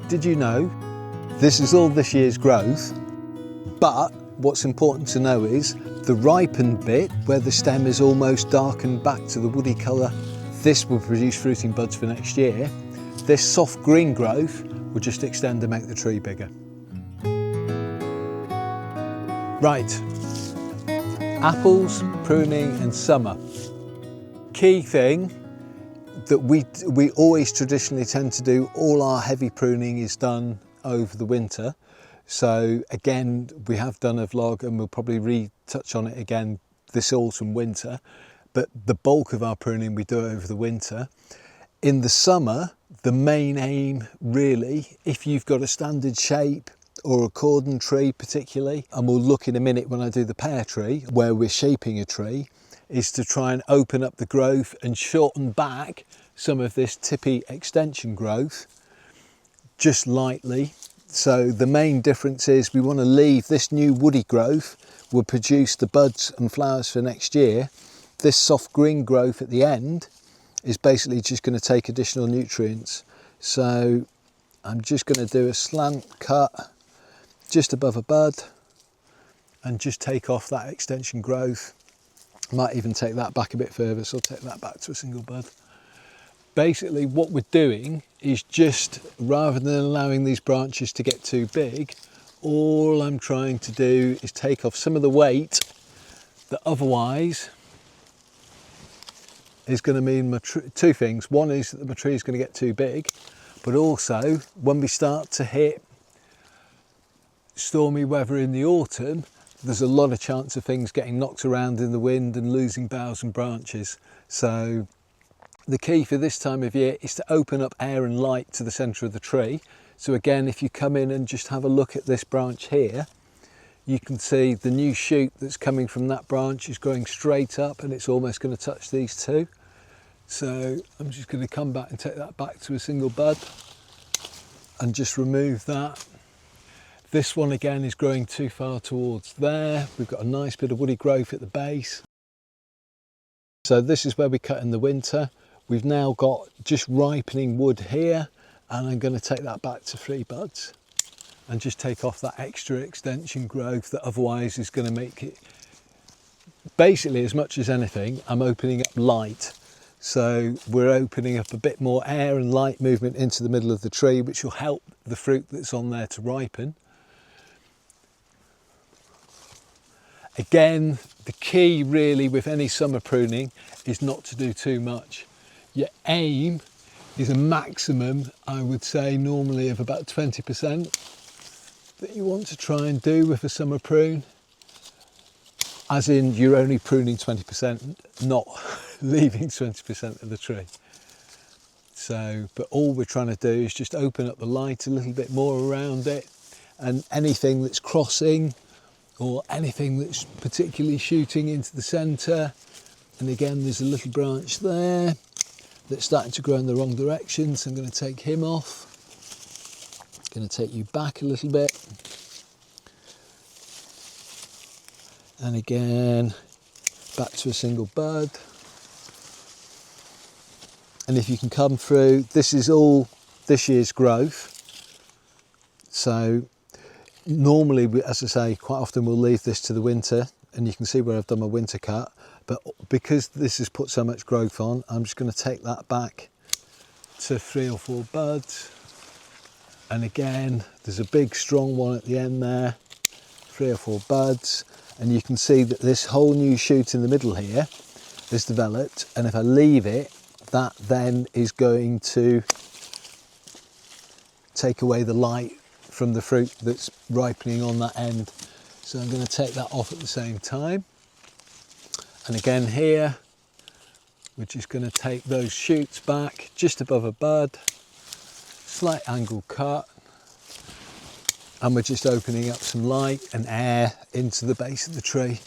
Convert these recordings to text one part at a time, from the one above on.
Did you know this is all this year's growth, but what's important to know is the ripened bit where the stem is almost darkened back to the woody colour, this will produce fruiting buds for next year. This soft green growth will just extend and make the tree bigger. Right, apples, pruning and summer. Key thing that we always traditionally tend to do, all our heavy pruning is done over the winter. So again, we have done a vlog and we'll probably retouch on it again this autumn, winter, but the bulk of our pruning we do over the winter. In the summer, the main aim really, if you've got a standard shape or a cordon tree particularly, and we'll look in a minute when I do the pear tree, where we're shaping a tree, is to try and open up the growth and shorten back some of this tippy extension growth just lightly. So the main difference is we want to leave this new woody growth will produce the buds and flowers for next year. This soft green growth at the end is basically just going to take additional nutrients. So I'm just going to do a slant cut just above a bud and just take off that extension growth. Might even take that back a bit further, so I'll take that back to a single bud. Basically what we're doing is just, rather than allowing these branches to get too big, all I'm trying to do is take off some of the weight that otherwise is going to mean two things. One is that my tree is going to get too big, but also when we start to hit stormy weather in the autumn, there's a lot of chance of things getting knocked around in the wind and losing boughs and branches. So the key for this time of year is to open up air and light to the centre of the tree. So again, if you come in and just have a look at this branch here, you can see the new shoot that's coming from that branch is growing straight up and it's almost going to touch these two. So I'm just going to come back and take that back to a single bud and just remove that. This one again is growing too far towards there. We've got a nice bit of woody growth at the base. So this is where we cut in the winter. We've now got just ripening wood here, and I'm going to take that back to 3 buds and just take off that extra extension growth that otherwise is going to make it, basically as much as anything, I'm opening up light. So we're opening up a bit more air and light movement into the middle of the tree, which will help the fruit that's on there to ripen. Again, the key really with any summer pruning is not to do too much. Your aim is a maximum, I would say, normally of about 20% that you want to try and do with a summer prune. As in, you're only pruning 20%, not leaving 20% of the tree. So, but all we're trying to do is just open up the light a little bit more around it, and anything that's crossing or anything that's particularly shooting into the centre. And again, there's a little branch there that's starting to grow in the wrong direction, so I'm going to take him off. Going to take you back a little bit. And again, back to a single bud. And if you can come through, this is all this year's growth. So normally, as I say, quite often we'll leave this to the winter, and you can see where I've done my winter cut, but because this has put so much growth on, I'm just going to take that back to 3 or 4 buds. And again, there's a big strong one at the end there, 3 or 4 buds, and you can see that this whole new shoot in the middle here is developed, and if I leave it, that then is going to take away the light from the fruit that's ripening on that end. So I'm going to take that off at the same time. And again here, we're just going to take those shoots back just above a bud, slight angle cut, and we're just opening up some light and air into the base of the tree.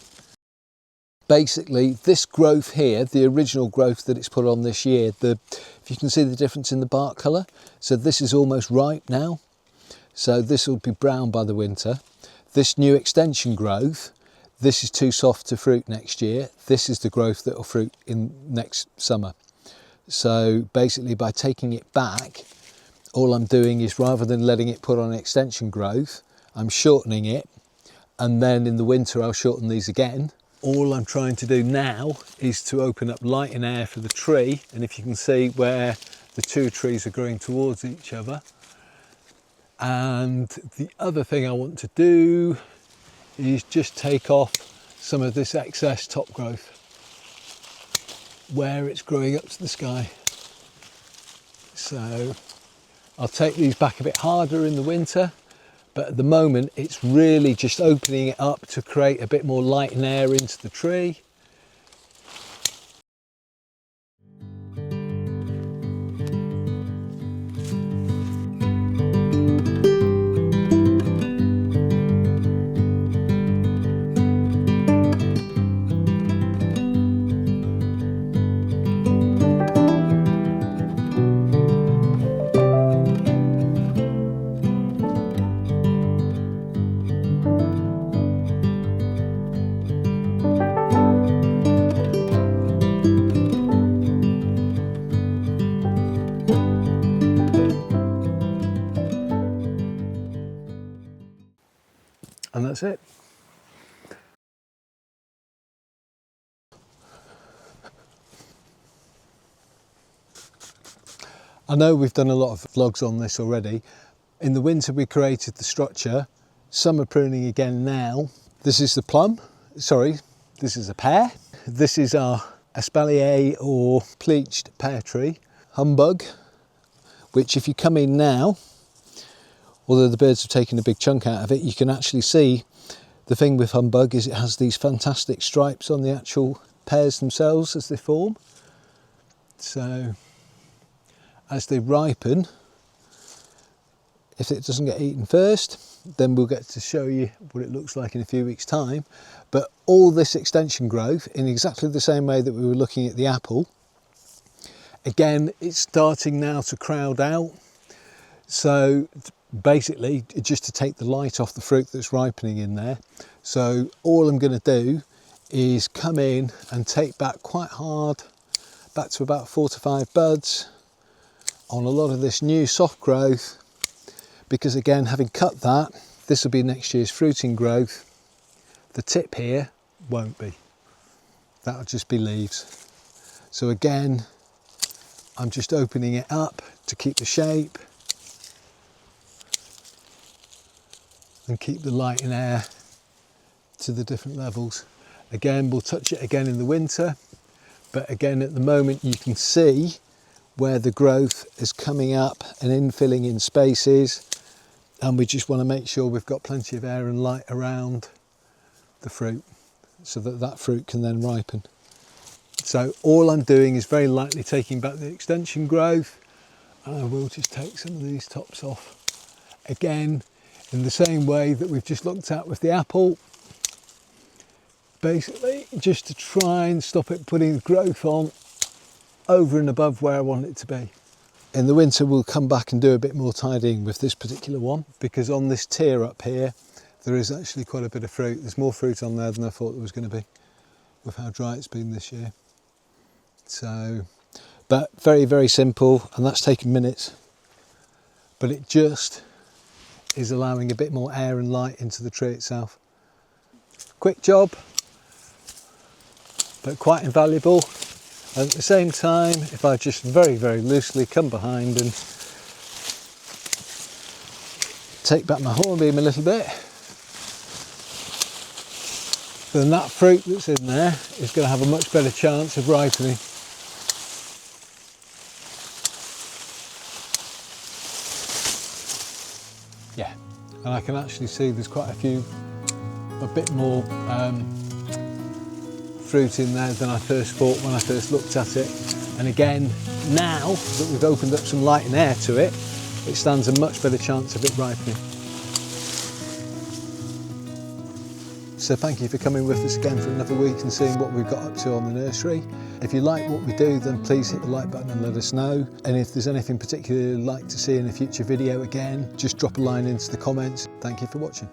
Basically, this growth here, the original growth that it's put on this year, if you can see the difference in the bark colour, so this is almost ripe now. So this will be brown by the winter. This new extension growth, this is too soft to fruit next year. This is the growth that will fruit in next summer. So basically by taking it back, all I'm doing is, rather than letting it put on extension growth, I'm shortening it, and then in the winter I'll shorten these again. All I'm trying to do now is to open up light and air for the tree, and if you can see where the two trees are growing towards each other. And the other thing I want to do is just take off some of this excess top growth where it's growing up to the sky. So I'll take these back a bit harder in the winter, but at the moment it's really just opening it up to create a bit more light and air into the tree. And that's it. I know we've done a lot of vlogs on this already. In the winter we created the structure. Summer pruning again now. This is the plum, sorry, this is a pear. This is our espalier or pleached pear tree. Humbug, which if you come in now, although the birds have taken a big chunk out of it, you can actually see the thing with humbug is it has these fantastic stripes on the actual pears themselves as they form. So as they ripen, if it doesn't get eaten first, then we'll get to show you what it looks like in a few weeks' time. But all this extension growth, in exactly the same way that we were looking at the apple, again, it's starting now to crowd out. So basically, just to take the light off the fruit that's ripening in there. So all I'm going to do is come in and take back quite hard, back to about 4 to 5 buds on a lot of this new soft growth, because again, having cut that, this will be next year's fruiting growth. The tip here won't be. That'll just be leaves. So again, I'm just opening it up to keep the shape and keep the light and air to the different levels. Again, we'll touch it again in the winter, but again, at the moment you can see where the growth is coming up and infilling in spaces, and we just want to make sure we've got plenty of air and light around the fruit so that that fruit can then ripen. So all I'm doing is very lightly taking back the extension growth, and I will just take some of these tops off. Again, in the same way that we've just looked at with the apple, basically just to try and stop it putting the growth on over and above where I want it to be. In the winter we'll come back and do a bit more tidying with this particular one, because on this tier up here there is actually quite a bit of fruit. There's more fruit on there than I thought there was going to be with how dry it's been this year. So, but very, very simple, and that's taken minutes, but it just is allowing a bit more air and light into the tree itself. Quick job, but quite invaluable. And at the same time, if I just very, very loosely come behind and take back my hornbeam a little bit, then that fruit that's in there is going to have a much better chance of ripening. Yeah, and I can actually see there's quite a bit more fruit in there than I first thought when I first looked at it. And again, now that we've opened up some light and air to it, it stands a much better chance of it ripening. So thank you for coming with us again for another week and seeing what we've got up to on the nursery. If you like what we do, then please hit the like button and let us know. And if there's anything particularly you'd like to see in a future video, again, just drop a line into the comments. Thank you for watching.